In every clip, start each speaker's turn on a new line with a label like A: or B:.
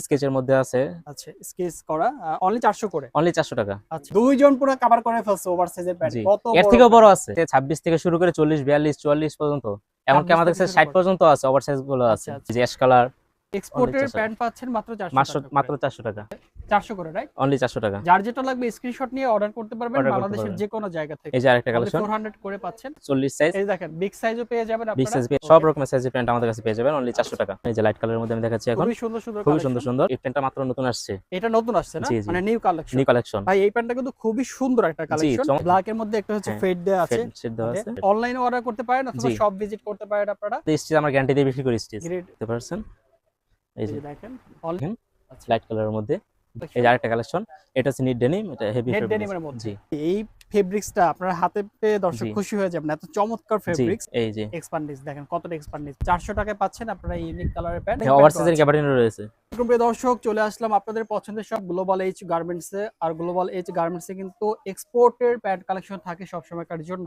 A: স্কেচের মধ্যে আছে।
B: আচ্ছা, স্কেচ করা অনলি 400 করে।
A: অনলি 400 টাকা।
B: আচ্ছা, দুইজন পুরো কভার করে ফেলছে ওভারসাইজের প্যান্ট।
A: জি,
B: কত
A: এর
B: বড়
A: থেকেও বড়
B: প্যান্ট!
A: আছে 26 থেকে শুরু করে 40 42 44 পর্যন্ত, এমনকি
B: 26
A: আমাদের
B: থেকে
A: কাছে
B: শুরু
A: 60
B: করে।
A: পর্যন্ত আছে, ওভারসাইজ গুলো আছে।
B: আচ্ছা, আচ্ছা।
A: যে অ্যাশ কালার অনলি
B: এক্সপোর্টের
A: 400 টাকা।
B: প্যান্ট পাচ্ছেন মাত্র 400 টাকা করে।
A: মাত্র 400 টাকা।
B: 400 করে, রাইট?
A: অনলি 400 টাকা।
B: যার যেটা লাগবে স্ক্রিনশট নিয়ে অর্ডার করতে পারবেন
A: অর্ডার করতে
B: বাংলাদেশের
A: পারবেন।
B: যে কোনো জায়গা থেকে।
A: এই যে আরেকটা
B: অনলি
A: কালেকশন
B: 400 করে পাচ্ছেন।
A: 40 সাইজ,
B: এই দেখেন বিগ সাইজও পেয়ে যাবেন
A: বিগ
B: আপনারা।
A: সাইজ, সব
B: ওকে।
A: রকমের সাইজের প্যান্ট আমাদের কাছে পেয়ে যাবেন অনলি 400 টাকা। এই যে লাইট কালারের মধ্যে আমি দেখাচ্ছি এখন,
B: খুবই সুন্দর সুন্দর
A: খুবই সুন্দর
B: কালেকশন।
A: সুন্দর। এই প্যান্টটা মাত্র নতুন আসছে।
B: এটা নতুন আসছে না?
A: জি, জি।
B: মানে নিউ কালেকশন।
A: New collection.
B: ভাই এই প্যান্টটা কিন্তু খুবই সুন্দর একটা কালেকশন। ব্ল্যাক এর মধ্যে একটা হচ্ছে
A: হ্যাঁ,
B: ফেড দেয়া আছে।
A: ফেড দেওয়া আছে।
B: অনলাইনে অর্ডার করতে পারেন অথবা
A: জি।
B: শপ ভিজিট করতে পারেন আপনারা।
A: স্টিচ আমরা গ্যারান্টি দিয়ে বিক্রি করি, স্টিচ
B: গ্রেড
A: দেখতে পাচ্ছেন। এই যে
B: দেখেন অনলি। আচ্ছা,
A: লাইট কালারের মধ্যে এই যে আরেকটা কালেকশন, এটা হচ্ছে নিট ডেনিম, এটা হেভি
B: নেট
A: ফেব্রিক।
B: ডেনিমের মধ্যে।
A: জি,
B: এই ফেব্রিক্সটা আপনার হাতে পেয়ে দর্শক
A: জি।
B: খুশি হয়ে যাবেন। এত চমৎকার
A: জি,
B: ফেব্রিক্স।
A: এই যে
B: এক্সপান্ডিস দেখেন কতটা এক্সপান্ডিস। 400 টাকায় পাচ্ছেন আপনারা এই ইউনিক কালারের প্যান্ট।
A: ওভারসাইজের গ্যাবার্ডিনও রয়েছে।
B: প্রিয় দর্শক, চলে আসলাম আপনাদের পছন্দের সব গ্লোবাল এইচ গার্মেন্টসে। আর গ্লোবাল এইচ গার্মেন্টসে কিন্তু এক্সপোর্টের প্যান্ট কালেকশন থাকে সবসময়কার জন্য।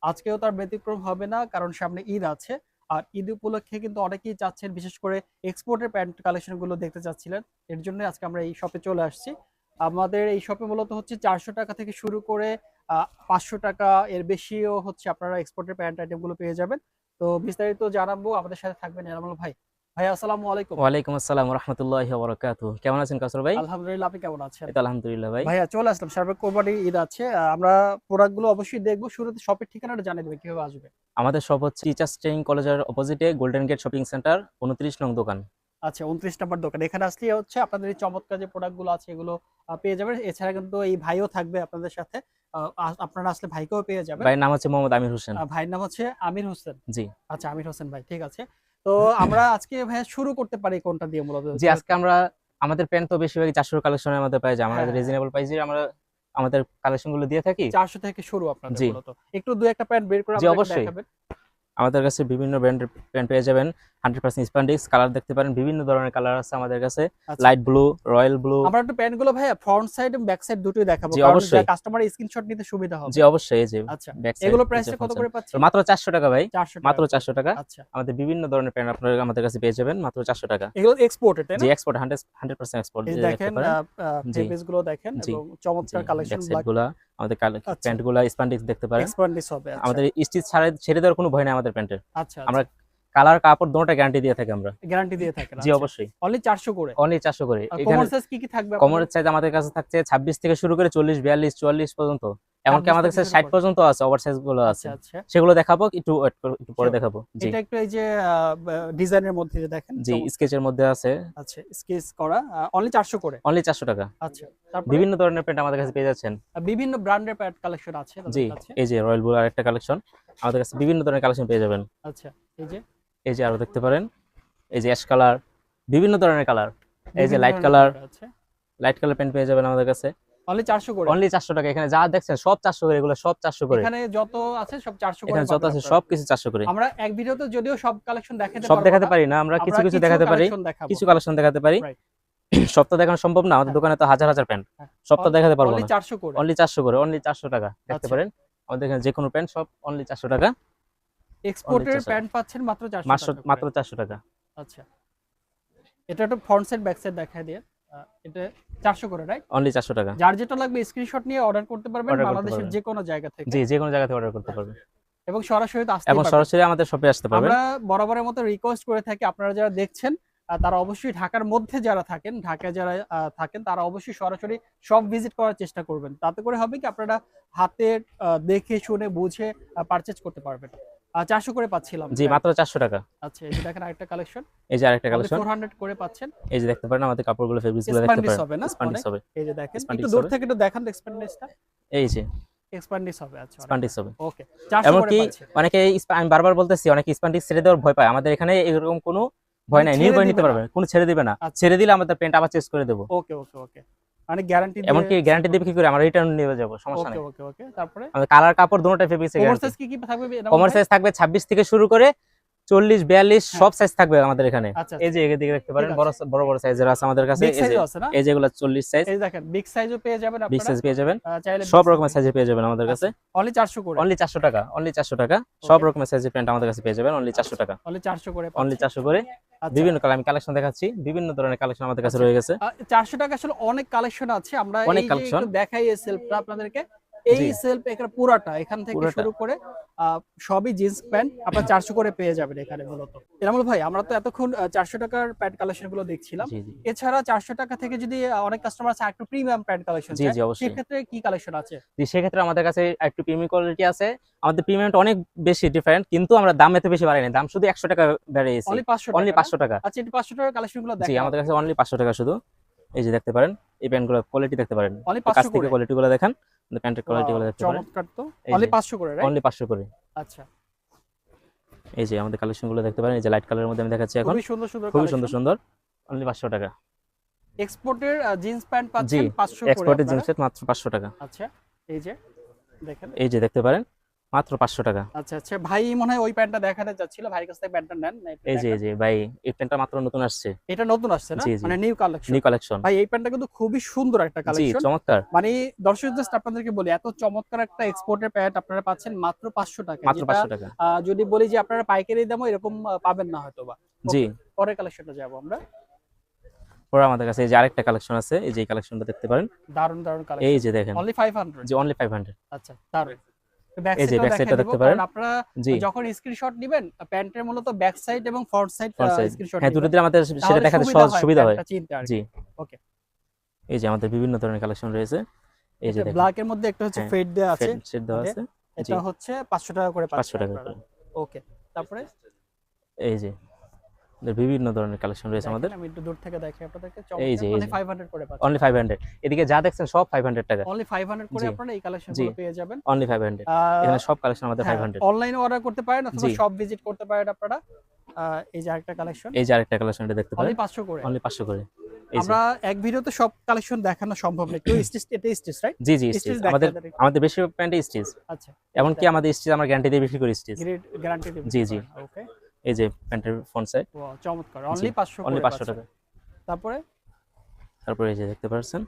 B: আজকেও তার ব্যতিক্রম হবে না, কারণ সামনে ঈদ আছে। আর ঈদ উপলক্ষে কিন্তু অনেকেই চাচ্ছেন, বিশেষ করে এক্সপোর্টের প্যান্ট কালেকশন গুলো দেখতে চাচ্ছিলেন। এর জন্য আজকে আমরা এই শপে চলে আসছি। আমাদের এই শপে মূলত হচ্ছে 400 টাকা থেকে শুরু করে 500 টাকা এর বেশিও হচ্ছে আপনারা এক্সপোর্টের প্যান্ট আইটেম গুলো পেয়ে যাবেন। তো বিস্তারিত জানাবো, আমাদের সাথে থাকবেন এনামুল ভাই। ভাই আসসালামু আলাইকুম।
A: ওয়ালাইকুম আসসালাম ওয়া রাহমাতুল্লাহি ওয়া বারাকাতুহু। কেমন আছেন কাসর ভাই?
B: আলহামদুলিল্লাহ, আপনি কেমন আছেন?
A: এই তো আলহামদুলিল্লাহ ভাই।
B: ভাইয়া চলে আসলাম, সামনে কোরবানির ঈদ আছে। আমরা প্রোডাক্ট গুলো অবশ্যই দেখবো। শুরুতে শপের ঠিকানাটা জানিয়ে দেবেন কিভাবে আসবে।
A: আমাদের শপ হচ্ছে টিচার্স ট্রেনিং কলেজের অপোজিটে গোল্ডেন গেট শপিং সেন্টার 29 নং দোকান।
B: আচ্ছা, 29 নাম্বার দোকান। এখানে আসলে হচ্ছে আপনাদের এই চমৎকার যে প্রোডাক্ট গুলো আছে এগুলো পেয়ে যাবেন। এছাড়া কিন্তু এই ভাইও থাকবে আপনাদের সাথে। আপনারা আসলে ভাইকেও পেয়ে যাবেন।
A: ভাইয়ের নাম হচ্ছে মোহাম্মদ আমির হোসেন।
B: ভাইয়ের নাম হচ্ছে আমির হোসেন।
A: জি,
B: আচ্ছা, আমির হোসেন ভাই, ঠিক আছে। তো আমরা আজকে ভাইয়া শুরু করতে পারি কোনটা দিয়ে মূলত?
A: জি। আজকে আমরা আমাদের প্যান্ট তো বেশিরভাগই 400 কালেকশনের মধ্যে পাই, যে আমরা
B: হ্যাঁ,
A: রিজনেবল প্রাইসে আমরা আমাদের কালেকশন গুলো দিয়ে থাকি।
B: 400 থেকে শুরু আপনাদের
A: জি,
B: মূলত। একটু দুই একটা প্যান্ট বের করে
A: জি
B: আমাদেরকে
A: অবশ্যই।
B: দেখাবেন।
A: আমাদের কাছে বিভিন্ন ব্র্যান্ডের প্যান্ট পেয়ে যাবেন। 100% স্প্যান্ডেক্স কালার দেখতে পারেন, বিভিন্ন ধরনের কালার আছে আমাদের কাছে।
B: আচ্ছা,
A: লাইট ব্লু, রয়্যাল ব্লু।
B: আমরা একটু প্যান্ট গুলো ভাইয়া ফ্রন্ট সাইড এবং ব্যাক সাইড দুটোই দেখাবো,
A: জি
B: কারণ
A: অবশ্যই।
B: কাস্টমার স্ক্রিনশট নিতে সুবিধা হবে।
A: জি অবশ্যই। এই যে
B: আচ্ছা,
A: ব্যাক সাইড,
B: এগুলো
A: এই যে
B: প্রাইসটা কত
A: ফ্রন্ট
B: করে
A: সাইড।
B: পাচ্ছি?
A: মাত্র 400 টাকা ভাই।
B: 400 টাকা
A: মাত্র
B: করে।
A: 400 টাকা।
B: আচ্ছা,
A: আমাদের বিভিন্ন ধরনের প্যান্ট আপনারা আমাদের কাছে পেয়ে যাবেন মাত্র 400 টাকা।
B: এগুলো এক্সপোর্টেড তাই
A: জি
B: না?
A: এক্সপোর্ট 100% এক্সপোর্ট,
B: এই
A: যে দেখতে
B: দেখেন
A: পারেন। জি,
B: ফেব্রিক্স গুলো দেখেন
A: জি,
B: এবং
A: জি।
B: চমৎকার কালেকশন।
A: Back side
B: black.
A: গুলা আমাদের
B: আচ্ছা,
A: প্যান্ট গুলা স্প্যান্ডেক্স দেখতে পারেন।
B: এক্সপান্ডিস হবে। আচ্ছা,
A: আমাদের স্টিচ ছাড়া ছেড়ে দেওয়ার কোনো ভয় নেই আমাদের প্যান্টের।
B: আচ্ছা,
A: আমরা
B: আচ্ছা,
A: কালার কাপড় দুটোটা গ্যারান্টি দিয়ে থাকি আমরা।
B: গ্যারান্টি দিয়ে থাকেন।
A: জি
B: আচ্ছা,
A: অবশ্যই।
B: অনলি 400 করে।
A: অনলি 400 করে। এখানে
B: কোমর সাইজ কি থাকবে আপনাদের?
A: কমরের চাইতে আমাদের কাছে থাকছে 26 থেকে শুরু করে 40 42 44 পর্যন্ত, এমনকি
B: 26
A: আমাদের
B: থেকে
A: কাছে
B: শুরু
A: 60
B: করে।
A: পর্যন্ত আছে, ওভারসাইজ গুলো আছে।
B: আচ্ছা, আচ্ছা,
A: সেগুলো দেখাবো একটু wait একটু পরে
B: শিওর।
A: দেখাবো। জি,
B: এটা একটু এই যে ডিজাইনের মধ্যে যে দেখেন
A: জি। স্কেচের মধ্যে আছে।
B: আচ্ছা, স্কেচ করা অনলি 400 করে।
A: অনলি 400 টাকা।
B: আচ্ছা, তারপরে
A: বিভিন্ন ধরনের প্যান্ট আমাদের কাছে পেয়ে যাচ্ছেন।
B: বিভিন্ন ব্র্যান্ডের প্যান্ট কালেকশন আছে
A: জি,
B: তাদের কাছে।
A: এই যে রয়্যাল ব্লু আরেকটা কালেকশন, আমাদের কাছে বিভিন্ন ধরনের কালেকশন পেয়ে যাবেন।
B: আচ্ছা, এই যে
A: এই যে আরো দেখতে পারেন, এই যে অ্যাশ কালার, বিভিন্ন ধরনের কালার। এই যে
B: বিভিন্ন
A: লাইট
B: ধরনের
A: কালার,
B: কালার আছে।
A: লাইট কালার প্যান্ট পেয়ে যাবেন আমাদের কাছে
B: অনলি 400 করে।
A: অনলি 400 টাকা। এখানে যা দেখছেন সব 400 করে, এগুলো সব 400 করে।
B: এখানে যত আছে সব 400 করে
A: এখানে যত
B: পাবেন
A: আছে
B: আপনারা।
A: সব কিছু 400 করে।
B: আমরা এক ভিডিওতে যদিও সব কালেকশন দেখাতে
A: সব
B: পারবো
A: দেখাতে
B: না,
A: পারি না, আমরা কিছু
B: আমরা
A: কিছু দেখাতে পারি,
B: কালেকশন দেখাবো।
A: কিছু কালেকশন দেখাতে পারি।
B: রাইট।
A: সব তো দেখানো সম্ভব না, আমাদের
B: হ্যাঁ।
A: দোকানে তো হাজার হাজার প্যান্ট,
B: হ্যাঁ।
A: সব তো দেখাতে পারবো
B: অনলি
A: না।
B: 400 করে।
A: অনলি 400 করে, অনলি 400 টাকা দেখতে
B: আচ্ছা,
A: পারেন। আমাদের এখানে যে কোনো প্যান্ট সব অনলি 400 টাকা। অনলি
B: এক্সপোর্টের
A: 400
B: প্যান্ট পাচ্ছেন মাত্র 400
A: মাত্র
B: টাকা করে।
A: মাত্র 400 টাকা।
B: আচ্ছা, এটা একটু ফ্রন্ট সাইড ব্যাক সাইড দেখায় দিয়ে। এটা 400 করে, রাইট?
A: অনলি 400 টাকা।
B: যার যেটা লাগবে স্ক্রিনশট নিয়ে অর্ডার করতে পারবেন
A: অর্ডার করতে
B: বাংলাদেশের
A: পারবেন।
B: যে কোনো জায়গা থেকে।
A: জি, যে কোনো জায়গা থেকে অর্ডার করতে পারবেন
B: এবং সরাসরি তো আসতেই
A: এবং
B: পারবেন।
A: সরাসরি আমাদের শপে আসতে পারবেন।
B: আমরা বরাবরের মতো রিকোয়েস্ট করে থাকি, আপনারা যারা দেখছেন তারা অবশ্যই ঢাকার মধ্যে যারা থাকেন, ঢাকায় যারা থাকেন তারা অবশ্যই সরাসরি শপ ভিজিট করার চেষ্টা করবেন। তাতে করে হবে কি আপনারা হাতে দেখে শুনে বুঝে পারচেজ করতে পারবেন। 400 করে পাচ্ছিলাম।
A: জি, মাত্র 400 টাকা।
B: আচ্ছা, এই যে দেখেন আরেকটা কালেকশন।
A: এই যে আরেকটা
B: আপনি
A: কালেকশন,
B: 400 করে পাচ্ছেন।
A: এই যে দেখতে পারেন আমাদের কাপড়গুলো, ফেব্রিক্স গুলো দেখতে
B: এক্সপ্যান্ডিস
A: পারেন।
B: হবে না?
A: স্প্যান্ডিক্স
B: অনেক।
A: হবে।
B: এই যে দেখেন একটু
A: স্প্যান্ডিক্স
B: দূর
A: হবে।
B: থেকে একটু দেখান তো এক্সপ্যান্ডিসটা।
A: এই যে
B: এক্সপ্যান্ডিস হবে। আচ্ছা,
A: স্প্যান্ডিক্স হবে।
B: ওকে। 400 করে
A: এমনকি
B: পাচ্ছেন।
A: অনেকে আমি বারবার বলতেছি, অনেকে স্প্যান্ডিক্স ছেড়ে দেওয়ার ভয় পায়। আমাদের এখানে এরকম কোনো ভয়
B: মানে
A: নাই,
B: ছেড়ে
A: নির্ভয় নিতে
B: দিবে না?
A: পারবে, কোনো ছেড়ে দিবে না।
B: আচ্ছা।
A: ছেড়ে দিলে আমাদের প্যান্ট আবার চেঞ্জ করে দেবো।
B: ওকে, ওকে, ওকে। মানে গ্যারান্টি দিয়ে।
A: এমনকি গ্যারান্টি দেবে কি করে, আমরা রিটার্ন নিয়ে যাবো, সমস্যা
B: ওকে,
A: নাই।
B: ওকে, ওকে। তারপরে
A: আমাদের কালার কাপড় দুটোটাই ফেব্রিক্সে
B: কোমর
A: গ্যারান্টি।
B: সাইজ কি থাকবে?
A: কমার সাইজ থাকবে 26 থেকে শুরু করে 40 42
B: হ্যাঁ।
A: সব সাইজ থাকবে আমাদের এখানে।
B: আচ্ছা
A: এই যে এদিকে দেখতে পারেন
B: ঠিক
A: বড়
B: আছে।
A: বড় বড় সাইজের আছে আমাদের কাছে।
B: বিগ
A: এই যে
B: সাইজও আছে না?
A: এই যেগুলো 40 সাইজ,
B: এই যে দেখেন বিগ সাইজও পেয়ে যাবেন
A: বিগ
B: আপনারা।
A: সাইজ পেয়ে যাবেন,
B: চাইলে
A: সব
B: big size
A: রকমের সাইজে পেয়ে যাবেন আমাদের কাছে।
B: অনলি 400 করে।
A: অনলি 400 টাকা, অনলি 400 টাকা, সব
B: Okay.
A: রকমের সাইজের প্যান্ট আমাদের কাছে পেয়ে যাবেন অনলি 400 টাকা।
B: অনলি 400 করে
A: অনলি
B: পাচ্ছেন।
A: 400 করে।
B: আচ্ছা।
A: বিভিন্ন কালার আমি কালেকশন দেখাচ্ছি, বিভিন্ন ধরনের কালেকশন আমাদের কাছে
B: আচ্ছা।
A: রয়ে গেছে।
B: 400 টাকা আসলে অনেক কালেকশন আছে। আমরা
A: অনেক
B: এই যে
A: কালেকশন।
B: একটু দেখাই এই সেলফটা আপনাদেরকে। এই
A: জি।
B: সেলফ এখানে পুরাটা এখান থেকে
A: পুরোটা।
B: শুরু করে সবই জিন্স প্যান্ট আপনারা 400 করে পেয়ে যাবেন এখানে মূলত। এনামুল ভাই আমরা তো এতক্ষণ 400 টাকার প্যান্ট কালেকশন গুলো দেখছিলাম।
A: জি, জি।
B: এছাড়া 400 টাকা থেকে যদি অনেক কাস্টমার আছে একটু প্রিমিয়াম প্যান্ট কালেকশন
A: জি,
B: চায়,
A: জি, অবশ্যই।
B: সেক্ষেত্রে কি কালেকশন আছে?
A: জি, সেক্ষেত্রে আমাদের কাছে একটু প্রিমিয়াম কোয়ালিটি আছে। আমাদের প্রিমিয়ামটা অনেক বেশি ডিফারেন্ট, কিন্তু আমরা দাম এত বেশি বাড়াইনি। দাম শুধু 100 টাকা বাড়িয়েছি।
B: অনলি 500
A: অনলি
B: টাকা।
A: 500 টাকা।
B: আচ্ছা, এই 500 টাকার কালেকশন গুলো
A: জি,
B: দেখান।
A: আমাদের কাছে অনলি 500 টাকা শুধু। এই যে দেখতে পারেন এই প্যান্টগুলোর কোয়ালিটি দেখতে পারেন।
B: অনলি
A: কাছ
B: 500
A: থেকে
B: করে।
A: কোয়ালিটি গুলো দেখেন, প্যান্টের কোয়ালিটি গুলো দেখতে পারেন।
B: চমৎকার তো।
A: এই
B: অনলি
A: যে,
B: 500 করে, রাইট?
A: অনলি 500 করে।
B: আচ্ছা।
A: এই যে আমাদের কালেকশন গুলো দেখতে পারেন। এই যে লাইট কালারের মধ্যে আমি দেখাচ্ছি এখন,
B: খুবই সুন্দর সুন্দর
A: খুবই সুন্দর
B: কালেকশন।
A: সুন্দর। অনলি 500 টাকা।
B: এক্সপোর্টের জিন্স প্যান্ট
A: জি,
B: পাচ্ছেন 500 করে
A: এক্সপোর্টের
B: আপনারা।
A: জিন্স সেট মাত্র 500 টাকা।
B: আচ্ছা, এই যে দেখেন।
A: এই যে দেখতে পারেন মাত্র 500 টাকা।
B: আচ্ছা আচ্ছা, ভাই মনে হয় ওই প্যান্টটা দেখাতে যাচ্ছিল, ভাইয়ের কাছ থেকে প্যান্টটা নেন না, একটু
A: এই যে
B: দেখান।
A: এই যে ভাই এই প্যান্টটা মাত্র নতুন আসছে।
B: এটা নতুন আসছে না,
A: জি, জি।
B: মানে নিউ কালেকশন।
A: New collection.
B: ভাই এই প্যান্টটা কিন্তু খুবই সুন্দর একটা
A: জি,
B: কালেকশন।
A: চমৎকার।
B: মানে দর্শক জাস্ট আপনাদেরকে বলি, এত চমৎকার একটা এক্সপোর্টের প্যান্ট আপনারা পাচ্ছেন মাত্র 500 টাকায়।
A: মাত্র
B: যেটা
A: 500 টাকা।
B: যদি বলি যে আপনারা পাইকারি দামও এরকম পাবেন না হয়তোবা।
A: জি।
B: Okay, পরের কালেকশনটা যাবো আমরা।
A: পরে আমাদের কাছে এই যে আরেকটা কালেকশন আছে, এই যে এই কালেকশনটা দেখতে পারেন।
B: দারুন দারুন
A: এই
B: কালেকশন।
A: যে দেখেন,
B: অনলি 500।
A: যে অনলি 500।
B: আচ্ছা, দারুন। ব্যাক
A: এই যে
B: সাইডটাও
A: ব্যাক সাইডটা
B: দেখাই দিব,
A: দেখতে পারেন।
B: কারণ আপনারা
A: জি,
B: যখন স্ক্রিনশট নিবেন প্যান্টের মূলত ব্যাক সাইড এবং front side
A: front side.
B: Screenshot
A: হ্যাঁ, দুটো
B: নিবেন,
A: দিয়ে আমাদের সেটা
B: তাহলে
A: দেখাতে সহজ সুবিধা হয়।
B: প্যান্টটা চিনতে আর
A: জি।
B: কি। ওকে।
A: এই যে আমাদের বিভিন্ন ধরনের কালেকশন রয়েছে। এই যে
B: এটা
A: দেখেন,
B: ব্ল্যাক এর মধ্যে একটা হচ্ছে
A: হ্যাঁ,
B: ফেড দেয়া আছে,
A: সেট দেওয়া
B: ওকে।
A: আছে। জি,
B: এটা হচ্ছে 500 টাকা করে
A: 500
B: পাচ্ছেন
A: টাকা
B: আপনারা।
A: করে।
B: ওকে। তারপরে
A: এই যে বিভিন্ন ধরনের কালেকশন রয়েছে আমাদের।
B: দেখেন, আমি একটু দূর থেকে দেখাই আপনাদেরকে।
A: এই
B: চমৎকার,
A: যে
B: অনলি 500 করে পাচ্ছেন।
A: অনলি 500। এদিকে যা দেখছেন সব 500 টাকা।
B: অনলি 500 করে
A: জি,
B: আপনারা এই কালেকশন
A: জি,
B: গুলো পেয়ে যাবেন।
A: অনলি 500। এখানে সব কালেকশন আমাদের 500।
B: অনলাইনে অর্ডার করতে পারেন অথবা
A: জি।
B: শপ ভিজিট করতে পারেন আপনারা। এই যে আরেকটা কালেকশন,
A: এই যে আরেকটা কালেকশন এটা দেখতে পারেন।
B: অনলি 500 করে।
A: অনলি 500 করে। এই যে
B: আমরা এক ভিডিওতে সব কালেকশন দেখানো সম্ভব না, একটু স্টিচ, এটা স্টিচ, রাইট?
A: জি, জি,
B: স্টিচ
A: স্টিচ।
B: দেখাতে
A: আমাদের
B: দেন একটু।
A: আমাদের বেশি প্যান্টে স্টিচ।
B: আচ্ছা,
A: এমনকি আমাদের স্টিচ আমরা গ্যারান্টি দিয়ে বিক্রি করি স্টিচ।
B: গ্রেড গ্যারান্টি দেবেন।
A: জি, জি।
B: ওকে।
A: এই যে প্যান্টের ফ্রন্ট সাইড।
B: ওয়াও, চমৎকার।
A: জি,
B: অনলি 500
A: অনলি
B: করে
A: 500
B: পাচ্ছেন।
A: টাকা।
B: তারপরে
A: তারপরে এই যে দেখতে পাচ্ছেন,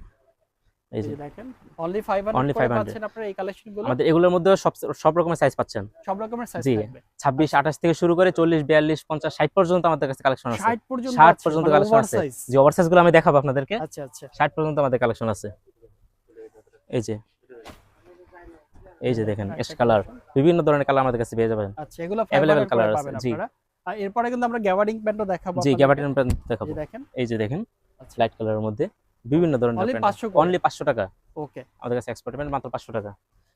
A: এই
B: এই
A: যে
B: যে দেখেন, অনলি 500
A: অনলি
B: করে
A: 500।
B: পাচ্ছেন আপনারা এই কালেকশনগুলো।
A: আমাদের এগুলোর মধ্যে সব রকমের সাইজ পাচ্ছেন।
B: সব রকমের সাইজ
A: জি,
B: থাকবে।
A: 26 28 থেকে শুরু করে 40 42 50 60 পর্যন্ত আমাদের কাছে কালেকশন আছে।
B: 60 পর্যন্ত
A: 60
B: আছে,
A: পর্যন্ত
B: মানে
A: কালেকশন আছে।
B: ওভারসাইজ।
A: যে ওভারসাইজ গুলো আমি দেখাবো আপনাদেরকে।
B: আচ্ছা আচ্ছা
A: 60 পর্যন্ত আমাদের কালেকশন আছে। এই যে এই যে দেখেন অ্যাশ কালার, বিভিন্ন ধরনের কালার আমাদের কাছে পেয়ে যাবেন।
B: আচ্ছা, এগুলো
A: Available
B: 500 করে
A: color আছে,
B: পাবেন
A: জি।
B: আপনারা। আর এরপরে কিন্তু আমরা গ্যাবার্ডিং প্যান্টও দেখাবো
A: জি,
B: আপনাদেরকে।
A: গ্যাবার্ডিন প্যান্ট দেখাবো।
B: এই যে দেখেন,
A: এই যে দেখেন
B: আচ্ছা,
A: লাইট কালারের মধ্যে বিভিন্ন ধরনের
B: অনলি
A: প্যান্ট।
B: 500 করে।
A: অনলি 500 টাকা।
B: ওকে।
A: আমাদের কাছে এক্সপোর্ট প্যান্ট মাত্র 500 টাকা।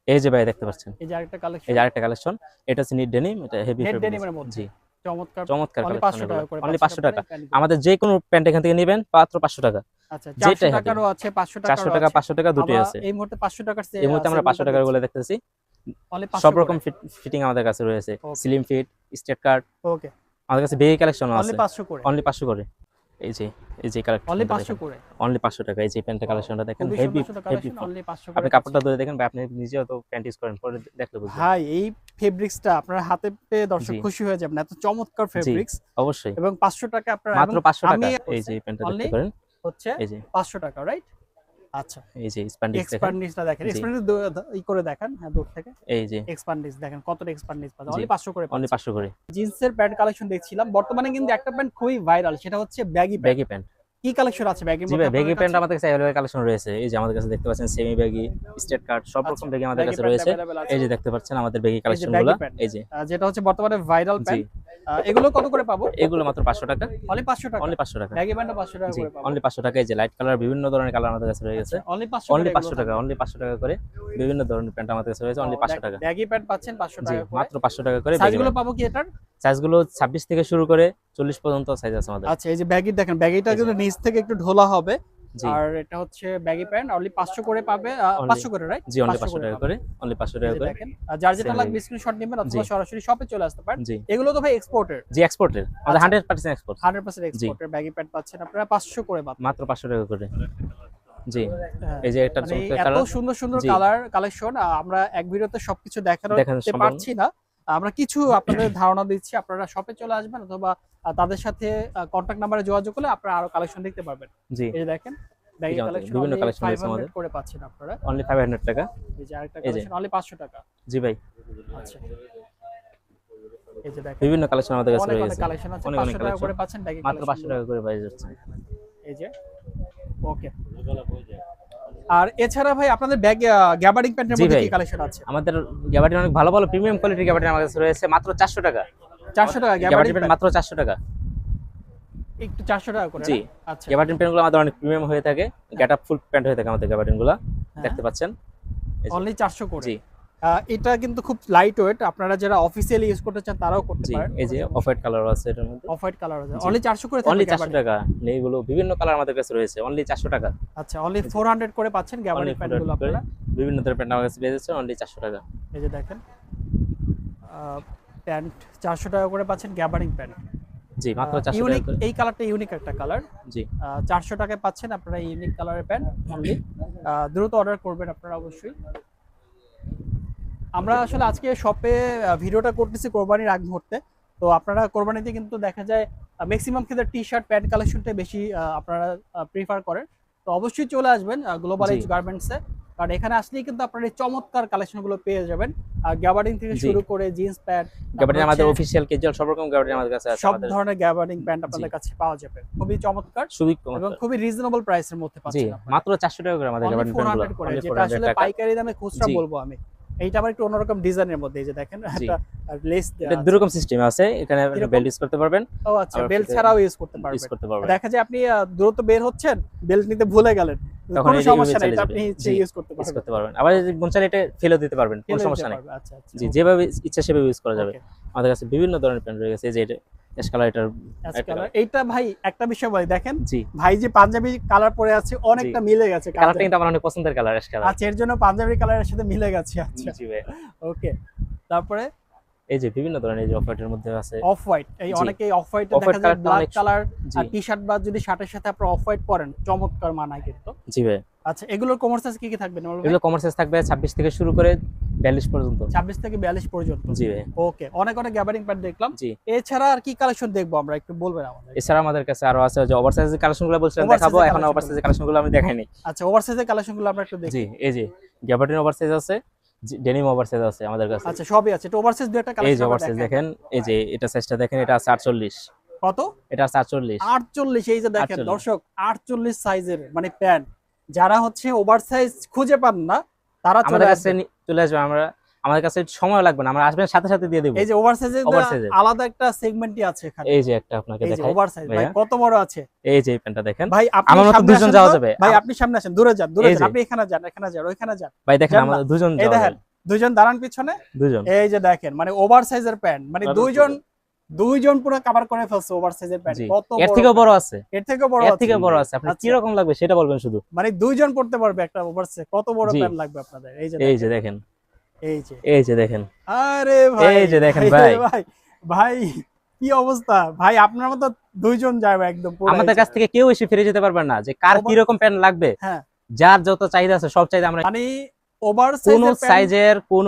A: এই যে ভাই দেখতে পাচ্ছেন,
B: এই যে আরেকটা
A: এই
B: কালেকশন,
A: যে আরেকটা কালেকশন। এটা হচ্ছে নিট ডেনিম, এটা হেভি
B: নেট
A: ফেব্রিক।
B: ডেনিমের মধ্যে
A: জি,
B: চমৎকার।
A: চমৎকার
B: অনলি
A: কালেকশন
B: 500 টাকা করে
A: অনলি
B: পাচ্ছেন
A: 500 টাকা।
B: আপনারা এই প্যান্টগুলো।
A: আমাদের যে কোনো প্যান্ট এখান থেকে নেবেন মাত্র 500 টাকা।
B: আচ্ছা,
A: যেটাই
B: 400
A: হাতে।
B: টাকারও আছে, 500
A: 400
B: টাকারও
A: টাকা
B: আছে।
A: 500 টাকা দুটোই
B: আমরা
A: আছে।
B: এই মুহূর্তে 500 টাকার
A: এই মুহূর্তে আমরা 500 টাকার গুলো দেখতেছি।
B: অনলি 500
A: সব
B: করে।
A: রকম ফিটিং আমাদের কাছে রয়েছে।
B: Okay.
A: Slim fit, straight cut.
B: Okay.
A: আমাদের কাছে বেগি কালেকশনও
B: অনলি
A: আছে।
B: 500 করে।
A: অনলি 500 করে। এই যে কালেকশন
B: অনলি 500 করে।
A: অনলি 500 টাকা। এই যে প্যান্টের কালেকশনটা দেখেন,
B: খুবই
A: হেভি
B: সুন্দর সুন্দর
A: হেভি।
B: কালেকশন, অনলি 500 করে
A: আপনি কাপড়টা
B: পাচ্ছেন।
A: ধরে দেখেন ভাই, আপনি নিজেও তো প্যান্ট ইউজ করেন, পরে দেখলে বুঝবেন।
B: ভাই এই ফেব্রিক্সটা আপনার হাতে পেয়ে দর্শক
A: জি।
B: খুশি হয়ে যাবেন, এত চমৎকার
A: জি,
B: ফেব্রিক্স।
A: অবশ্যই।
B: এবং 500 টাকা আপনারা,
A: মাত্র
B: এবং
A: 500 টাকা।
B: আমি
A: এই যে প্যান্টটা
B: অনলি
A: দেখতে পারেন।
B: হচ্ছে
A: এই যে
B: 500 টাকা, রাইট? আচ্ছা,
A: এই যে স্প্যান্ডিক্স দেখেন।
B: এক্সপান্ডিসটা দেখেন,
A: জি।
B: এক্সপান্ডিস ই করে দেখেন, হ্যাঁ দূর থেকে
A: এই যে
B: এক্সপান্ডিস দেখেন, কতটা এক্সপান্ডিস পাচ্ছেন।
A: জি।
B: অনলি 500 করে
A: অনলি
B: পাচ্ছেন।
A: 500 করে।
B: জিন্সের প্যান্ট কালেকশন দেখছিলাম, বর্তমানে কিন্তু একটা প্যান্ট খুবই ভাইরাল, সেটা হচ্ছে ব্যাগি প্যান্ট।
A: Baggy pant.
B: কি কালেকশন আছে ব্যাগির
A: জি
B: মধ্যে
A: ভাই, ব্যাগি
B: আপনাদের
A: প্যান্ট
B: কাছে?
A: আমাদের কাছে अवेलेबल কালেকশন রয়েছে। এই যে আমাদের কাছে দেখতে পাচ্ছেন সেমি ব্যাগি, স্ট্রেট কাট, সব রকম
B: আচ্ছা,
A: ব্যাগি আমাদের
B: ব্যাগি
A: কাছে
B: প্যান্ট
A: রয়েছে।
B: available আছে।
A: এই যে দেখতে পাচ্ছেন আমাদের ব্যাগি
B: এই যে
A: কালেকশনগুলো।
B: ব্যাগি প্যান্ট,
A: এই যে
B: যেটা হচ্ছে বর্তমানে ভাইরাল
A: জি,
B: প্যান্ট। এগুলো কত করে পাবো?
A: এগুলো মাত্র 500 টাকা।
B: অনলি 500 টাকা।
A: অনলি 500 টাকা।
B: ব্যাগি প্যান্টও 500 টাকা
A: জি,
B: করে পাবো।
A: অনলি 500 টাকা। এই যে লাইট কালার, বিভিন্ন ধরনের কালার আমাদের কাছে রয়ে গেছে।
B: অনলি 500
A: অনলি
B: করে
A: 500 টাকা। অনলি 500 টাকা করে বিভিন্ন ধরনের প্যান্ট আমাদের কাছে রয়েছে। অনলি 500 টাকা।
B: ব্যাগি প্যান্ট পাচ্ছেন 500
A: জি,
B: টাকা করে।
A: মাত্র 500 টাকা করে।
B: সাইজগুলো পাবো কি এটার?
A: সাইজগুলো 26 থেকে শুরু করে 40 পর্যন্ত সাইজ আছে আমাদের।
B: আচ্ছা, এই যে ব্যাগি দেখেন, ব্যাগিটা
A: এই যে।
B: কিন্তু নিচ থেকে একটু ঢোলা হবে।
A: জি,
B: আর এটা হচ্ছে ব্যাগি প্যান্ট, অনলি 500 করে পাবে।
A: Only-
B: 500 করে, রাইট?
A: জি, অনলি 500 টাকা করে। অনলি 500 টাকা করে।
B: দেখেন, যার যেটা
A: Same
B: লাগবে
A: এই।
B: স্ক্রিনশট নেবেন অথবা
A: জি।
B: সরাসরি শপে চলে আসতে পারেন।
A: জি,
B: এগুলো তো ভাই এক্সপোর্টের,
A: জি, এক্সপোর্টের। আমাদের
B: আচ্ছা।
A: 100% এক্সপোর্ট।
B: 100% এক্সপোর্টের ব্যাগি প্যান্ট পাচ্ছেন আপনারা 500 করে পাচ্ছেন।
A: মাত্র 500 টাকা করে। জি,
B: হ্যাঁ।
A: এই যে একটা
B: মানে
A: চমৎকার
B: এত
A: কালার।
B: সুন্দর সুন্দর
A: জি।
B: কালার কালেকশন আমরা এক ভিডিওতে সবকিছু দেখাতে
A: দেখানো সম্ভব
B: পারছি না। আমরা কিছু আপনাদের ধারণা দিচ্ছি, আপনারা শপে চলে আসবেন অথবা তাদের সাথে কন্ট্যাক্ট নাম্বারে যোগাযোগ করলে আপনারা আরো কালেকশন দেখতে পারবেন।
A: জি,
B: এই যে দেখেন ব্যাগি
A: আমাদের
B: কালেকশন
A: বিভিন্ন কালেকশন রয়েছে
B: 500
A: আমাদের।
B: করে পাচ্ছেন আপনারা।
A: অনলি 500 টাকা।
B: এই যে আরেকটা
A: এই যে।
B: কালেকশন অনলি 500 টাকা।
A: জি ভাই,
B: আচ্ছা এই যে দেখেন
A: বিভিন্ন কালেকশন আমাদের কাছে
B: অনেক অনেক
A: রয়েছে।
B: কালেকশন আছে,
A: অনেক
B: 500 টাকা
A: কালেকশন
B: করে পাচ্ছেন ব্যাগি
A: মাত্র 500
B: কালেকশন।
A: টাকা করে পাই যাচ্ছে।
B: এই যে ওকে। আর এছাড়া ভাই আপনাদের ব্যাগ গ্যাবার্ডিং প্যান্টের
A: জি
B: মধ্যে
A: ভাই।
B: কি কালেকশন আছে?
A: আমাদের গ্যাবার্ডিন অনেক ভালো ভালো প্রিমিয়াম কোয়ালিটির গ্যাবার্ডিন আমাদের কাছে রয়েছে মাত্র 400 টাকা।
B: 400 টাকা
A: গ্যাবার্ডিন
B: গ্যাবার্ডিং
A: প্যান্ট
B: প্যান্ট
A: মাত্র 400 টাকা।
B: একটু 400 টাকা করে
A: জি।
B: না? আচ্ছা
A: গ্যাবার্ডিন প্যান্টগুলো আমাদের অনেক প্রিমিয়াম হয়ে থাকে, গেট আপ ফুল প্যান্ট হয়ে থাকে আমাদের গ্যাবার্ডিনগুলো,
B: হ্যাঁ।
A: দেখতে পাচ্ছেন। এই যে।
B: অনলি 400 করে।
A: জি
B: এটা কিন্তু খুব লাইট ওয়েট, আপনারা যারা অফিসিয়ালি ইউজ করতে চান তারাও করতে
A: জি,
B: পারেন।
A: এই যে অফ হোয়াইট কালার আছে এটার মধ্যে।
B: অফ হোয়াইট কালার আছে
A: জি।
B: অনলি 400 করে
A: অনলি
B: থাকবে
A: 400
B: গ্যাবার্ডিং।
A: টাকা। এইগুলো বিভিন্ন কালার আমাদের কাছে রয়েছে, অনলি 400 টাকা।
B: আচ্ছা অনলি 400 করে পাচ্ছেন গ্যাবার্ডিং
A: অনলি
B: প্যান্টগুলো
A: 400 করে
B: আপনারা।
A: বিভিন্ন ধরনের প্যান্ট আমাদের কাছে পেয়ে যাচ্ছে অনলি 400 টাকা।
B: এই যে দেখেন প্যান্ট 400 টাকা করে পাচ্ছেন গ্যাবার্ডিং প্যান্ট।
A: জি, মাত্র 400 টাকা
B: ইউনিক,
A: করে।
B: এই কালারটা ইউনিক একটা কালার।
A: জি
B: 400 টাকায় পাচ্ছেন আপনারা ইউনিক কালারের প্যান্ট অনলি। দ্রুত অর্ডার করবেন আপনারা অবশ্যই। আমরা আসলে আজকে শপে ভিডিওটা করতেছি কোরবানির আগ মুহূর্তে, তো আপনারা কোরবানিতে কিন্তু দেখা যায় ম্যাক্সিমাম ক্ষেত্রে টি শার্ট প্যান্ট কালেকশনটা বেশি আপনারা প্রিফার করেন। তো অবশ্যই চলে আসবেন গ্লোবাল
A: জি।
B: এজ গার্মেন্টসে, কারণ এখানে আসলেই কিন্তু আপনারা এই চমৎকার কালেকশনগুলো পেয়ে যাবেন। আর গ্যাবার্ডিং থেকে
A: জি।
B: শুরু করে জিন্স প্যান্ট,
A: গ্যাবার্ডিন আমাদের অফিসিয়াল ক্যাজুয়াল সব রকম গ্যাবার্ডিন আমাদের কাছে আছে।
B: সব
A: আমাদের
B: ধরনের গ্যাবার্ডিং প্যান্ট আপনাদের কাছে পাওয়া যাবে, খুবই চমৎকার
A: খুবই
B: এবং
A: কম।
B: খুবই রিজনেবল প্রাইসের মধ্যে
A: জি,
B: পাচ্ছেন আপনারা।
A: মাত্র 400 টাকা করে আমাদের
B: Only
A: গ্যাবার্ডিন প্যান্টগুলো।
B: 400 করে,
A: অনলি
B: যেটা
A: 400
B: আসলে
A: টাকা।
B: পাইকারি দামে খুচরা
A: জি।
B: বলবো আমি। এইটা আবার একটু অন্যরকম ডিজাইনের মধ্যে, এই যে দেখেন
A: জি।
B: একটা লেস
A: এটা
B: দেওয়া আছে।
A: দুই রকম সিস্টেম আছে, এখানে
B: এরকম?
A: বেল্ট ইউজ করতে পারবেন,
B: ও আচ্ছা,
A: আবার
B: বেল্ট
A: সেটা
B: ছাড়াও ইউজ করতে
A: ইউজ
B: পারবেন।
A: করতে পারবেন।
B: দেখা যায় আপনি দ্রুত বের হচ্ছেন, বেল্ট নিতে ভুলে গেলেন,
A: তখন
B: কোনো
A: এই যে
B: সমস্যা
A: ইউজ
B: নাই,
A: চলে
B: এটা
A: যাবে।
B: আপনি
A: জি,
B: ইউজ করতে
A: ইউজ
B: পারবেন।
A: করতে পারবেন। আবার যদি মন চাইলে এটা ফেলে দিতে পারবেন, কোনো
B: ফেলে
A: সমস্যা
B: দিতে
A: নেই।
B: পারবে, আচ্ছা আচ্ছা।
A: জি, যেভাবে ইচ্ছা সেভাবে ইউজ করা যাবে।
B: ওকে।
A: আমাদের কাছে বিভিন্ন ধরনের প্যান্ট রয়ে গেছে, এই যে এটা অ্যাশ কালার, এটার একটা
B: কালার এইটা ভাই একটা বিষয় বলি, দেখেন
A: জি,
B: ভাই যে পাঞ্জাবি কালার পরে আছে অনেকটা মিলে গেছে
A: কালারটা
B: কালারটা।
A: কিন্তু আমার অনেক পছন্দের কালার, অ্যাশ কালার।
B: আচ্ছা, এর জন্য পাঞ্জাবি কালারের সাথে মিলে গেছে। আচ্ছা
A: জি ভাই।
B: ওকে। তারপরে
A: এই যে বিভিন্ন ধরনের, এই যে অফ হোয়াইটের মধ্যে আছে।
B: অফ হোয়াইট, এই
A: জি।
B: অনেকেই অফ হোয়াইটে
A: Off-white
B: দেখা যায়
A: কালারটা
B: ব্ল্যাক
A: অনেক
B: কালার
A: জি।
B: আর টি শার্ট বা যদি শার্টের সাথে আপনারা অফ হোয়াইট পরেন চমৎকার মানায় কিন্তু।
A: জি ভাই।
B: আচ্ছা, এগুলোর কমার্স কি কি থাকবে নরমাল?
A: এগুলো কমার্সেস থাকবে 26 থেকে শুরু করে 42 পর্যন্ত।
B: 26 থেকে 42 পর্যন্ত।
A: জি ভাই।
B: ওকে, অনেক অনেক গ্যাবারিং প্যান্ট দেখলাম।
A: জি।
B: এছাড়া আর কি কালেকশন দেখবো আমরা, একটু বলবেন আমাদের?
A: এছাড়া আমাদের কাছে আরো আছে, যে ওভারসাইজের কালেকশনগুলো বলছিলেন
B: Oversize
A: দেখাবো,
B: এর
A: এখন
B: collection
A: ওভারসাইজের কালেকশনগুলো আমি দেখাইনি।
B: আচ্ছা, ওভারসাইজের কালেকশনগুলো আমরা একটু দেখি।
A: জি, এই যে গ্যাবার্ডিন ওভারসাইজ আছে, ডেনিম ওভারসাইজ আছে আমাদের কাছে।
B: আচ্ছা, সবই আছে। তো ওভারসাইজ দুই একটা
A: এই যে
B: কালেকশন
A: ওভারসাইজ দেখেন, এই যে এটা সাইজটা দেখেন, এটা আছে 48,
B: কত?
A: এটা আছে 48।
B: 48, এই যে দেখেন
A: 48
B: দর্শক, 48 সাইজের মানে প্যান্ট। যারা হচ্ছে ওভারসাইজ খুঁজে পান না তারা চলে
A: আমাদের কাছে
B: আসবেন।
A: চলে আসবে, আমাদের কাছে সময় লাগবে না, আমরা আসবেন সাথে সাথে দিয়ে দেব।
B: এই যে ওভারসাইজের
A: Oversize এর।
B: আলাদা একটা সেগমেন্টই আছে এখানে।
A: এই যে একটা আপনাকে
B: এই যে
A: দেখাই
B: ওভারসাইজ ভাই
A: ভাইয়া।
B: কত বড় আছে।
A: এই যে এই প্যান্টটা দেখেন
B: ভাই আপনি
A: আমার মতো
B: সামনে
A: দুজন
B: আসেন
A: যাওয়া
B: তো।
A: যাবে।
B: ভাই আপনি সামনে আসেন, দূরে যান, দূরে
A: এই
B: যান,
A: যে।
B: আপনি এখানে যান, এখানে যান, ওইখানে যান।
A: ভাই দেখেন
B: যান না।
A: আমাদের দুজন
B: এই
A: যাওয়া
B: দেখেন
A: যাবে।
B: দুইজন দাঁড়ান পিছনে,
A: দুজন।
B: এই যে দেখেন মানে ওভারসাইজের প্যান্ট, মানে দুইজন পুরো কভার করে ফেলছে ওভারসাইজের প্যান্ট।
A: জি।
B: কত
A: এর
B: বড়
A: থেকেও
B: প্যান্ট।
A: বড় আছে,
B: এর থেকে বড়
A: এর
B: আছে।
A: থেকে বড় আছে। আপনি
B: আচ্ছা।
A: কি রকম লাগবে সেটা বলবেন শুধু।
B: মানে দুইজন পড়তে পারবে একটা ওভারসাইজ, কত বড়
A: জি।
B: প্যান্ট লাগবে আপনাদের। এই যে
A: এই যে
B: দেখেন,
A: দেখেন,
B: এই যে
A: এই যে দেখেন,
B: আরে ভাই,
A: এই যে দেখেন
B: এই
A: ভাই।
B: ভাই ভাই কি অবস্থা ভাই, আপনার মতো দুইজন যাবে একদম পুরো।
A: আমাদের কাছ থেকে কেউ এসে ফিরে যেতে পারবে না যে কার কি রকম প্যান্ট লাগবে।
B: হ্যাঁ,
A: যার যত চাহিদা আছে সব চাহিদা আমরা,
B: মানে
A: কোন
B: ওভারসাইজের
A: সাইজের কোন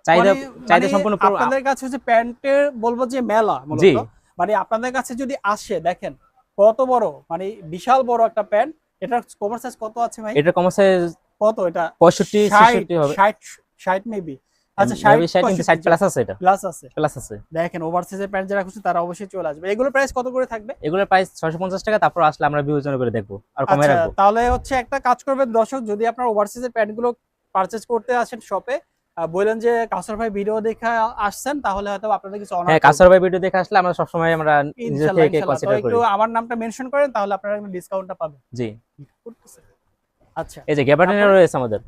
A: চাহিদা, চাহিদা সম্পূর্ণ পুরো-
B: আপনাদের কাছে হচ্ছে প্যান্টের বলবো যে মেলা
A: জি।
B: মূলত। মানে আপনাদের কাছে যদি আসে দেখেন কত বড়, মানে বিশাল বড় একটা প্যান্ট। এটার কভার সাইজ কত আছে ভাই?
A: এটা কম আছে
B: কত এটা?
A: 65 66 হবে।
B: 60 মেবি। আচ্ছা,
A: 60 কিন্তু 60 প্লাস আছে, এটা
B: প্লাস আছে।
A: প্লাস আছে।
B: দেখেন ওভারসাইজের প্যান্ট যারা খুঁজছে তারা অবশ্যই চলে আসবে। এগুলোর প্রাইস কত করে থাকবে?
A: এগুলোর প্রাইস 650 টাকা, তারপর আসলে আমরা বিবেচনা করে দেখবো আর কমে
B: আচ্ছা,
A: রাখবো।
B: তাহলে হচ্ছে একটা কাজ করবেন দর্শক, যদি আপনার ওভারসাইজের প্যান্টগুলো পারচেজ করতে আসেন শপে, বললেন যে কাউসার ভাই ভিডিও দেখে আসছেন, তাহলে হয়তো আপনাদের কিছু অনার
A: হ্যাঁ, কাসার ভাই ভিডিও দেখে আসলে আমরা সবসময় আমরা নিজে
B: ইনশাআল্লাহ
A: থেকে
B: ইনশাআল্লাহ। তো
A: কনসিডার করি।
B: একটু আমার নামটা মেনশন করেন, তাহলে আপনারা ডিসকাউন্টটা পাবেন।
A: জি।
B: আচ্ছা,
A: এই যে গ্যাবার্ডিনের রয়েছে আমাদের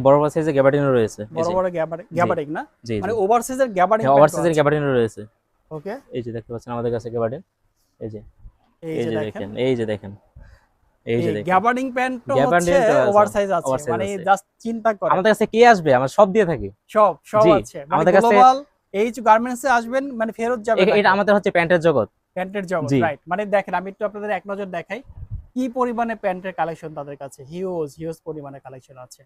A: বড় বড় সাইজের গ্যাবার্ডিনও রয়েছে। এই
B: বড়
A: যে
B: বড় গ্যাবারিং না,
A: জি,
B: মানে ওভারসাইজের গ্যাবারিং
A: হ্যাঁ, ওভারসাইজের গ্যাবার্ডিনও রয়েছে।
B: ওকে,
A: এই যে দেখতে পাচ্ছেন আমাদের কাছে গ্যাবার্ডিন। এই যে,
B: এই
A: এই
B: যে
A: যে
B: দেখেন
A: দেখেন, এই যে দেখেন, এই যে দেখেন।
B: গ্যাবারিং প্যান্ট তো
A: গ্যাবার্ডিন
B: হচ্ছে
A: তো আছে,
B: ওভারসাইজ আছে,
A: oversize
B: মানে
A: আছে।
B: জাস্ট চিন্তা করেন।
A: আমাদের কাছে কে আসবে, আমরা সব দিয়ে থাকি।
B: সব
A: জি,
B: আছে, মানে
A: আমাদের কাছে-
B: গ্লোবাল এইচ গার্মেন্টস এ আসবেন মানে ফেরত যাবেন না।
A: এটা আমাদের হচ্ছে প্যান্টের জগৎ।
B: প্যান্টের জগৎ,
A: জি।
B: রাইট। মানে দেখেন আমি একটু আপনাদের এক নজর দেখাই কি পরিমাণে প্যান্টের কালেকশন তাদের কাছে, হিউজ পরিমাণে কালেকশন আছে।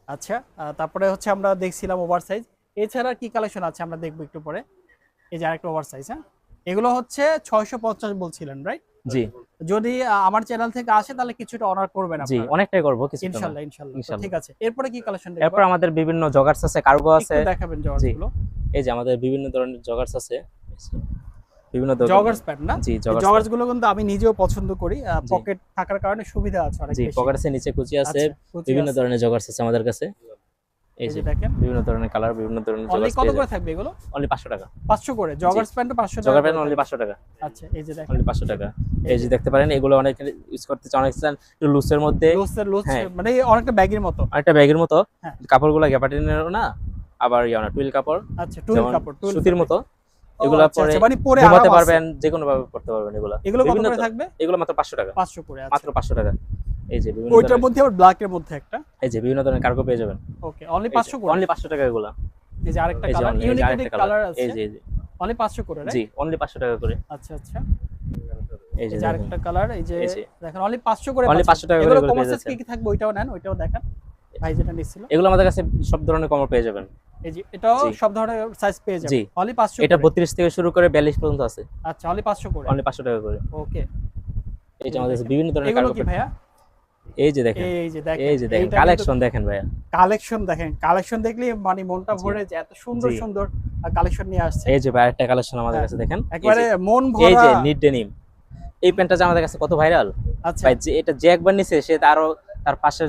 B: আচ্ছা, তারপরে হচ্ছে আমরা দেখছিলাম ওভার সাইজ। এছাড়া কি কালেকশন আছে আমরা দেখবো একটু পরে। এই যে আরেকটা ওভার সাইজ, হ্যাঁ, এগুলো হচ্ছে 650 বলছিলেন, রাইট?
A: জি
B: যদি আমার চ্যানেল থেকে আসে তাহলে কিছুটা অনার করবেন
A: জি,
B: আপনারা।
A: অনেকটাই করবো কিছু।
B: ইনশাআল্লাহ ইনশাআল্লাহ। তো
A: ইনশাআল্লাহ।
B: ঠিক আছে, এরপরে কি কালেকশন দেখবো?
A: এরপর আমাদের বিভিন্ন জগার্স আছে, কার্গো আছে।
B: একটু দেখাবেন জগার্স
A: জি,
B: গুলো।
A: এই যে আমাদের বিভিন্ন ধরনের জগার্স আছে, বিভিন্ন
B: জগার্স প্যান্ট না?
A: জি
B: জগার্স
A: জগার্স
B: গুলো কিন্তু আমি নিজেও পছন্দ করি,
A: জি।
B: পকেট থাকার কারণে সুবিধা আছে অনেক
A: জি,
B: বেশি।
A: পকেটের নিচে কুচি আছে,
B: আচ্ছা, কুচি
A: বিভিন্ন
B: আছে।
A: ধরনের জগার্স আছে আমাদের কাছে। এই
B: এই
A: যে
B: যে দেখেন,
A: বিভিন্ন ধরনের কালার, বিভিন্ন ধরনের
B: অনলি
A: জগার্স
B: কত
A: পেয়ে
B: করে
A: যাবেন।
B: থাকবে এগুলো?
A: অনলি 500 টাকা।
B: 500 করে জগার্স প্যান্টও 500 টাকা
A: জগার
B: করে
A: প্যান্ট অনলি
B: থাকবে।
A: 500 টাকা।
B: আচ্ছা, এই যে দেখেন
A: অনলি 500 টাকা। এই যে দেখতে পারেন, এগুলো অনেক ইউজ করতে চান, অনেক চান একটু লুজের মধ্যে,
B: লুজ,
A: হ্যাঁ।
B: মানে অনেকটা ব্যাগের মতো।
A: অনেকটা ব্যাগের মতো।
B: হ্যাঁ।
A: কাপড়গুলো গ্যাবার্ডিনেরও না, আবার না টুইল কাপড়,
B: আচ্ছা, টুইল
A: যেমন
B: কাপড়, টুইল
A: সুতির মতো।
B: ও,
A: এগুলো
B: আচ্ছা,
A: পরে
B: আচ্ছা, মানে পরে
A: ঘুমাতে
B: আরাম আছে।
A: পারবেন, যে কোনো ভাবে পড়তে পারবেন।
B: এগুলো কত
A: বিভিন্ন
B: করে থাকবে?
A: এগুলো মাত্র 500 টাকা।
B: 500 করে। আচ্ছা,
A: মাত্র 500 টাকা। এই যে বিভিন্ন
B: ওইটার
A: ধরনের,
B: মধ্যে আবার ব্ল্যাক এর মধ্যে একটা।
A: এই যে বিভিন্ন ধরনের কার্গো পেয়ে যাবেন।
B: ওকে, অনলি 500 করে।
A: অনলি 500 টাকা এগুলো।
B: এই যে আরেকটা
A: এই যে
B: কালার,
A: এই যে
B: ইউনিক
A: আরেকটা
B: কালার
A: কালার,
B: আছে।
A: এই যে
B: অনলি 500 করে, রাইট?
A: জি অনলি 500 টাকা করে।
B: আচ্ছা, আচ্ছা।
A: এই
B: এই
A: যে
B: যে আরেকটা কালার, এই যে
A: এই যে
B: দেখেন অনলি 500 করে।
A: অনলি 500 টাকা করে
B: এগুলো
A: এগুলো
B: কমার
A: পেয়ে
B: সাইজ
A: যাচ্ছেন।
B: কি থাকবে ওইটাও নেন, ওইটাও দেখান। ভাই যেটা নিছিল,
A: এগুলো আমাদের কাছে সব ধরনের কমর পেয়ে যাবেন।
B: এই যে এটাও
A: জি।
B: সব ধরনের সাইজ পেয়ে যাবেন।
A: জি।
B: অনলি 500
A: এটা
B: করে।
A: 32 থেকে শুরু করে 42 পর্যন্ত আছে।
B: আচ্ছা, অনলি 500 করে।
A: অনলি 500 টাকা করে।
B: ওকে,
A: এই যে আমাদের কাছে
B: দেখেন।
A: বিভিন্ন ধরনের
B: এগুলো
A: কার্গো
B: কি ভাইয়া?
A: এই যে দেখেন,
B: এই যে দেখেন,
A: এই যে দেখেন কালেকশন দেখেন ভাইয়া।
B: কালেকশন দেখেন, কালেকশন দেখলে মানে মনটা
A: জি।
B: ভরে যায়, এত সুন্দর
A: জি।
B: সুন্দর কালেকশন নিয়ে আসছে।
A: এই যে ভাই আরেকটা কালেকশন আমাদের
B: হ্যাঁ,
A: কাছে দেখেন।
B: একবারে মন
A: এই
B: ভরা।
A: যে নিট ডেনিম, এই প্যান্টটা যে আমাদের কাছে কত ভাইরাল
B: আচ্ছা,
A: ভাই, যে এটা যে একবার নিছে সে আরো তার পাশে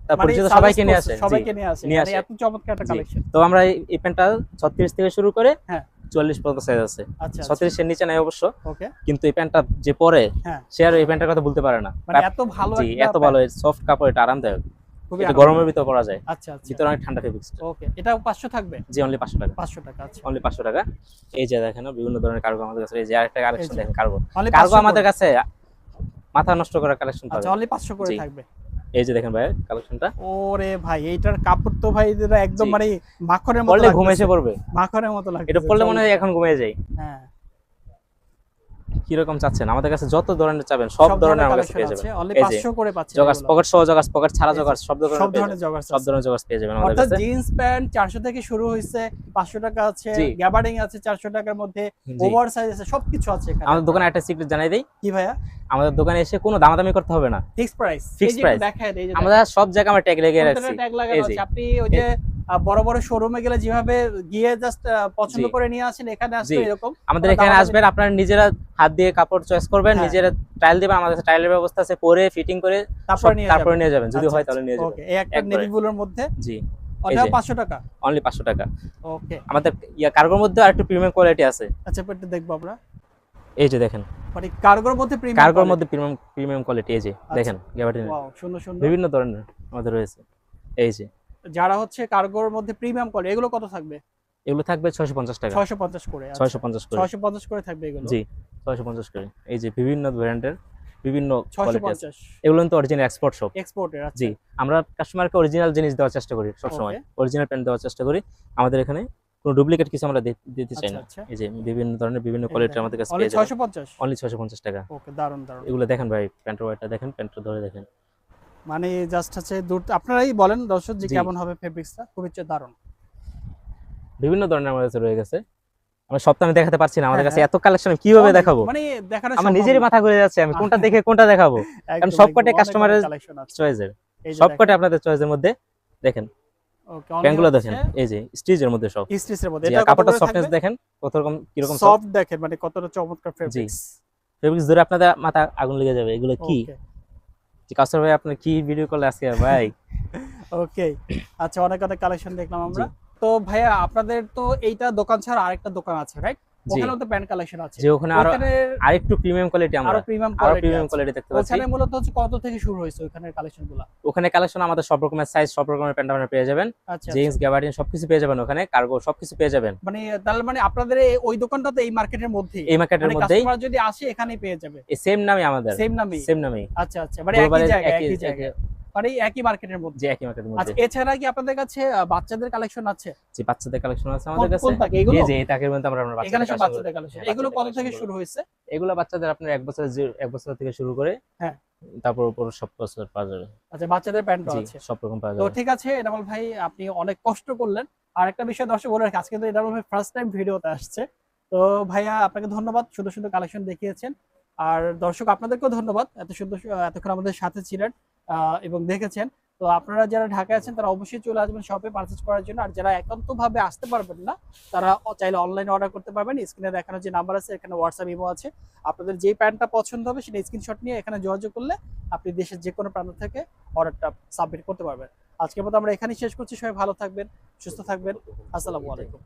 A: তার
B: মানে
A: পরিচিত
B: suggest
A: সবাইকে নিয়ে
B: করছে,
A: আসে।
B: সবাইকে
A: জি,
B: নিয়ে আসে,
A: নিয়ে
B: মানে
A: আসে।
B: এত চমৎকার একটা
A: জি।
B: কালেকশন।
A: তো আমরা এই প্যান্টটা 36 থেকে শুরু করে
B: হ্যাঁ।
A: 44 পর্যন্ত সাইজ আছে।
B: আচ্ছা,
A: 36 এর নিচে নাই অবশ্য,
B: ওকে।
A: কিন্তু এই প্যান্টটা যে পরে
B: হ্যাঁ,
A: সে আর এই প্যান্টের কথা বলতে পারে না।
B: মানে এত ভালো
A: জি,
B: একটা
A: এত ভালো, সফট কাপড়, এটা আরামদায়ক।
B: খুবই
A: এটা
B: আরামদায়ক।
A: গরমের ভিতর পরা যায়,
B: আচ্ছা, আচ্ছা,
A: ভিতরে অনেক ঠান্ডা ফেব্রিক্স।
B: ওকে। এটাও 500 থাকবে?
A: জি অনলি 500 টাকা।
B: 500 টাকা। আচ্ছা,
A: অনলি 500 টাকা। এই যে দেখেন বিভিন্ন ধরনের কার্গো আমাদের কাছে। এই যে আরেকটা
B: এই
A: কালেকশন
B: যে।
A: দেখেন কার্গো।
B: অনলি
A: কার্গো
B: 500
A: আমাদের
B: করে।
A: কাছে মাথা নষ্ট করা কালেকশন
B: আচ্ছা,
A: পাবেন।
B: অনলি 500 করে
A: জি।
B: থাকবে।
A: এই যে দেখেন ভাই কালেকশনটা,
B: ওরে ভাই, এইটার কাপড় তো ভাই যেটা একদম
A: জি।
B: মানে মাখনের মতো
A: পরলে
B: লাগতেছে।
A: ঘুম এসে পড়বে।
B: মাখনের মতো লাগছে।
A: এটা পরলে মনে হয় এখন ঘুমিয়ে যাই।
B: হ্যাঁ,
A: কিরকম চাচ্ছেন? আমাদের কাছে যত ধরনের চাবেন সব ধরনের আমাদের কাছে
B: কালেকশন
A: পেয়ে
B: আছে।
A: যাবেন।
B: অনলি
A: এই যে
B: 500 করে পাচ্ছেন
A: জগার্স,
B: এগুলো।
A: পকেট সহ জগার্স, পকেট ছাড়া
B: এই যে,
A: জগার্স, সব
B: সব
A: ধরনের পেয়ে
B: ধরনের
A: যাবেন।
B: জগার্স
A: সব
B: আছে।
A: ধরনের জগার্স পেয়ে যাবেন আমাদের
B: অর্থাৎ
A: কাছে।
B: জিন্স প্যান্ট 400 থেকে শুরু হইছে, 500 টাকা আছে,
A: জি।
B: গ্যাবার্ডিং আছে 400 টাকার মধ্যে,
A: জি।
B: ওভার সাইজ আছে, সবকিছু আছে এখানে।
A: আমাদের দোকানে একটা সিক্রেট জানাই দেই,
B: কি ভাইয়া?
A: আমাদের দোকানে এসে কোনো দামাদামি করতে হবে না।
B: Fix price.
A: Fixed
B: এই যে
A: price।
B: দেখায় এই যে
A: আমরা সব জায়গায় আমরা ট্যাগ লেগে রাখছি।
B: ট্যাগ লাগানো
A: এই যে
B: আছে। আপনি ওই যে বড় বড় শোরুমে গেলে যেভাবে গিয়ে জাস্ট পছন্দ
A: জি।
B: করে নিয়ে আসেন, এখানে আসলে
A: জি।
B: এরকম
A: আমাদের
B: কোনো
A: এখানে
B: দামাদামি-
A: আসবেন, আপনারা নিজেরা হাত দিয়ে কাপড় চয়েস করবেন,
B: হ্যাঁ।
A: নিজেরা ট্রায়াল দিবেন। আমাদের কাছে ট্রায়ালের ব্যবস্থা আছে, পরে ফিটিং করে
B: তারপরে নিয়ে
A: তারপরে
B: যাবেন।
A: নিয়ে যাবেন, যদি
B: আচ্ছা,
A: হয় তাহলে নিয়ে যাবেন।
B: ওকে, এই একটা
A: একবারে।
B: নেভি ব্লুর মধ্যে
A: জি,
B: ওটাও
A: যে।
B: 500 টাকা।
A: অনলি 500 টাকা।
B: ওকে,
A: আমাদের কার্গোর মধ্যে আরেকটু প্রিমিয়াম কোয়ালিটি আছে।
B: আচ্ছা, এটা দেখবো আমরা।
A: এই যে দেখেন
B: মানে কার্গোর মধ্যে প্রিমিয়াম,
A: কার্গোর মধ্যে প্রিমিয়াম কোয়ালিটি। এই যে দেখেন গ্যাবার্ডিন,
B: ওয়াও, সুন্দর সুন্দর।
A: বিভিন্ন ধরনের আমাদের রয়েছে। এই যে
B: যারা হচ্ছে কার্গোর মধ্যে প্রিমিয়াম করে, এগুলো কত থাকবে?
A: এগুলো থাকবে 650 টাকা।
B: 650 করে। আচ্ছা,
A: 650 করে।
B: 650 করে থাকবে এগুলো।
A: জি 650 করে। এই যে বিভিন্ন ব্র্যান্ডের বিভিন্ন কোয়ালিটি আছে।
B: 650
A: এগুলো কিন্তু অরিজিনাল এক্সপোর্ট সব।
B: এক্সপোর্টের। আচ্ছা,
A: জি, আমরা কাস্টমারকে অরিজিনাল জিনিস দেওয়ার চেষ্টা করি সবসময়, অরিজিনাল প্যান্ট দেওয়ার চেষ্টা করি। আমাদের এখানে কোনো ডুপ্লিকেট কিছু আমরা দিতে চাই
B: আচ্ছা,
A: না।
B: আচ্ছা।
A: এই যে বিভিন্ন ধরনের বিভিন্ন কোয়ালিটি আমাদের কাছে
B: অনলি
A: পেয়ে যাবেন।
B: 650।
A: অনলি 650 টাকা।
B: ওকে, দারুন দারুন।
A: এগুলো দেখেন ভাই, প্যান্টের ওয়াইটটা দেখেন, প্যান্টটা ধরে দেখেন।
B: মানে জাস্ট হচ্ছে দূর, আপনারাই বলেন দর্শক যে
A: জি।
B: কেমন হবে ফেব্রিক্সটা, খুবই দারুন।
A: বিভিন্ন ধরনের আমাদের কাছে রয়ে গেছে। আমরা সব তো আমি দেখাতে পারছি না, আমাদের
B: হ্যাঁ,
A: কাছে এত কালেকশন কিভাবে
B: অনেক,
A: দেখাবো?
B: মানে দেখানো
A: আমার
B: সম্ভব
A: নিজেরই
B: না।
A: মাথা ঘুরে যাচ্ছে, আমি কোনটা দেখে কোনটা দেখাবো। কারণ
B: একদম,
A: সবকটাই
B: একদম,
A: কাস্টমারের
B: অনেক কালেকশন আছে।
A: চয়েসের,
B: এই যে
A: সবকটাই আপনাদের চয়েসের মধ্যে। দেখেন
B: ওকে,
A: প্যান্টগুলো দেখেন, এই যে স্টিচের মধ্যে সব।
B: স্টিচের মধ্যে
A: জি,
B: এটা
A: আর কাপড়টা সফটনেস দেখেন কতরকম, কিরকম সফট।
B: সফট দেখেন, মানে কতটা চমৎকার ফেব্রিক্স।
A: ফেব্রিক্স ধরে আপনাদের মাথা আগুন লেগে যাবে। এগুলো কি
B: ওকে,
A: যে কাউসার ভাই, আপনি কি ভিডিও করলে আজকে ভাই?
B: ওকে। আচ্ছা, অনেক অনেক কালেকশন দেখলাম আমরা। তো ভাইয়া আপনাদের তো এইটা দোকান ছাড়া আরেকটা দোকান আছে, রাইট?
A: জি।
B: ওখানেও তো প্যান্ট কালেকশন আছে।
A: যে ওখানে আরো
B: ওখানে
A: আরেকটু প্রিমিয়াম কোয়ালিটি, আমরা
B: আরো প্রিমিয়াম
A: আরো
B: কোয়ালিটি
A: প্রিমিয়াম
B: আছে।
A: কোয়ালিটি দেখতে পাচ্ছি।
B: ওখানে মূলত হচ্ছে কত থেকে শুরু হয়েছে ওখানের কালেকশনগুলো?
A: ওখানে কালেকশন আমাদের সব রকমের সাইজ, সব রকমের প্যান্ট আপনারা পেয়ে যাবেন।
B: আচ্ছা,
A: জিন্স, গ্যাবার্ডিন সবকিছু পেয়ে যাবেন ওখানে, কার্গো সবকিছু পেয়ে যাবেন
B: মানে তাহলে মানে আপনাদের ওই দোকানটা তো এই মার্কেটের মধ্যেই,
A: এই মার্কেটের
B: মানে
A: মধ্যেই।
B: কাস্টমার যদি আসে এখানেই পেয়ে যাবে
A: এই সেম নামই আমাদের,
B: সেম নামই।
A: সেম নামই।
B: আচ্ছা, আচ্ছা, মানে
A: গ্লোবালের
B: একই জায়গায়, একই জায়গায়, মানে একই মার্কেটের মধ্যে।
A: যে একই মার্কেটের
B: আচ্ছা,
A: মধ্যে।
B: এছাড়া কি আপনাদের কাছে বাচ্চাদের কালেকশন আছে?
A: যে বাচ্চাদের কালেকশন আছে আমাদের কাছে।
B: কোন থাকে এগুলো?
A: এই যে এই তাকের মধ্যে আমরা
B: এখানে সব
A: বাচ্চাদের
B: বাচ্চাদের কালেকশন। এগুলো কত থেকে শুরু হয়েছে?
A: এগুলো বাচ্চাদের আপনার 1 বছর থেকে শুরু করে
B: হ্যাঁ।
A: তারপর উপর সব কিছু পাওয়া যাবে।
B: আচ্ছা, বাচ্চাদের প্যান্টও
A: জি,
B: আছে।
A: সব রকম পাওয়া
B: তো
A: যাবে।
B: ঠিক আছে এনামুল ভাই, আপনি অনেক কষ্ট করলেন। আর একটা বিষয় দর্শক বলে রাখি, আজকে তো এনামুল ভাই ফার্স্ট টাইম ভিডিওতে আসছে। তো ভাইয়া আপনাকে ধন্যবাদ, সুন্দর সুন্দর কালেকশন দেখিয়েছেন। আর দর্শক আপনাদেরকেও ধন্যবাদ, এত সুন্দর এতক্ষণ আমাদের সাথে ছিলেন এবং দেখেছেন। তো আপনারা যারা ঢাকায় আছেন তারা অবশ্যই চলে আসবেন শপে পারচেজ করার জন্য। আর যারা একান্ত ভাবে আসতে পারবেন না তারা চাইলে অনলাইনে অর্ডার করতে পারবেন। স্ক্রিনে দেখানো যে নাম্বার আছে, এখানে হোয়াটসঅ্যাপ ইমো আছে। আপনাদের যেই প্যান্টটা পছন্দ হবে সেটা স্ক্রিনশট নিয়ে এখানে যোগাযোগ করলে আপনি দেশের যে কোনো প্রান্ত থেকে অর্ডারটা সাবমিট করতে পারবেন। আজকের মতো আমরা এখানেই শেষ করছি। সবাই ভালো থাকবেন, সুস্থ থাকবেন। আসসালামু আলাইকুম।